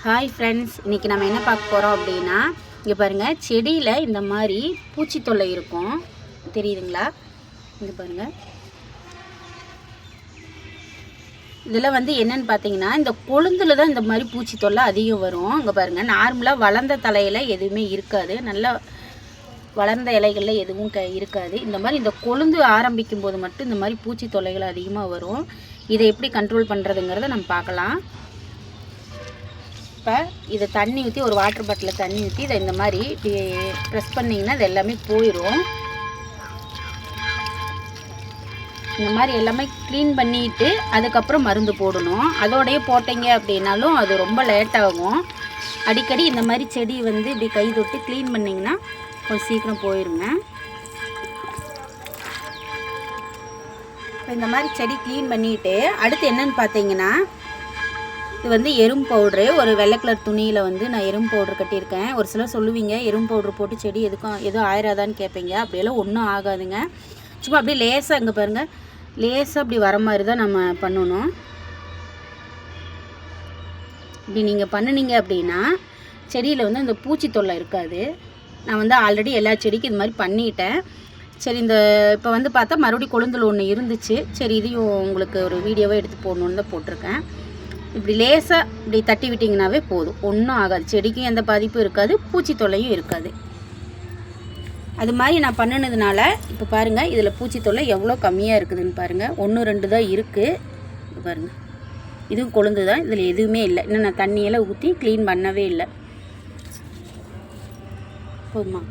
Hi friends, இன்றைக்கி நம்ம என்ன பார்க்க போகிறோம் அப்படின்னா, இங்கே பாருங்கள், செடியில் இந்த மாதிரி பூச்சி தொல்லை இருக்கும். தெரியுதுங்களா? இங்கே பாருங்கள், இதில் வந்து என்னென்னு பார்த்தீங்கன்னா, இந்த கொழுந்தில் தான் இந்த மாதிரி பூச்சி தொல்லை அதிகம் வரும். இங்கே பாருங்கள், நார்மலாக வளர்ந்த தலையில் எதுவுமே இருக்காது, நல்லா வளர்ந்த இலைகளில் எதுவும் இருக்காது. இந்த மாதிரி இந்த கொழுந்து ஆரம்பிக்கும் போது மட்டும் இந்த மாதிரி பூச்சி தொல்லைகள் அதிகமாக வரும். இதை எப்படி கண்ட்ரோல் பண்ணுறதுங்கிறத நம்ம பார்க்கலாம். இப்போ இதை தண்ணி ஊற்றி, ஒரு வாட்டர் பாட்டிலில் தண்ணி ஊற்றி இதை இந்த மாதிரி இப்படி ப்ரெஸ் பண்ணிங்கன்னா இது எல்லாமே போயிடும். இந்த மாதிரி எல்லாமே க்ளீன் பண்ணிவிட்டு அதுக்கப்புறம் மருந்து போடணும். அதோடையே போட்டிங்க அப்படின்னாலும் அது ரொம்ப லேட்டாகும். அடிக்கடி இந்த மாதிரி செடி வந்து இப்படி கை தொட்டு க்ளீன் பண்ணிங்கன்னா கொஞ்சம் சீக்கிரம் போயிடுங்க. இப்போ இந்த மாதிரி செடி க்ளீன் பண்ணிவிட்டு அடுத்து என்னென்னு பார்த்தீங்கன்னா, இது வந்து எறும்பு பவுட்ரு. ஒரு வெள்ளை கலர் துணியில் வந்து நான் எறும்பு பவுட்ரு கட்டியிருக்கேன். ஒரு சிலர் சொல்லுவீங்க, எறும்பு பவுட்ரு போட்டு செடி எதுவும் ஆயிராதான்னு கேட்பீங்க. அப்படியெல்லாம் ஒன்றும் ஆகாதுங்க. சும்மா அப்படியே லேசாக, இங்கே பாருங்கள், லேசாக அப்படி வர மாதிரி தான் நம்ம பண்ணணும். இப்படி நீங்கள் பண்ணினீங்க அப்படின்னா செடியில் வந்து அந்த பூச்சி தொல்லை இருக்காது. நான் வந்து ஆல்ரெடி எல்லா செடிக்கும் இது மாதிரி பண்ணிட்டேன். சரி, இப்போ வந்து பார்த்தா மறுபடியும் கொழுந்தில் ஒன்று இருந்துச்சு. சரி, இதையும் உங்களுக்கு ஒரு வீடியோவை எடுத்து போடணுன்னு தான் போட்டிருக்கேன். இப்படி லேசாக இப்படி தட்டி விட்டிங்கனாவே போதும், ஒன்றும் ஆகாது. செடிக்கும் எந்த பாதிப்பும் இருக்காது, பூச்சி தொல்லையும் இருக்காது. அது மாதிரி நான் பண்ணினதுனால இப்போ பாருங்கள், இதில் பூச்சி தொல்லை எவ்வளோ கம்மியாக இருக்குதுன்னு பாருங்கள். 1-2 தான் இருக்குது. பாருங்கள், இதுவும் கொழுந்து தான், இதில் எதுவுமே இல்லை. இன்னும் நான் தண்ணியெல்லாம் ஊற்றி க்ளீன் பண்ணவே இல்லை. போதுமா?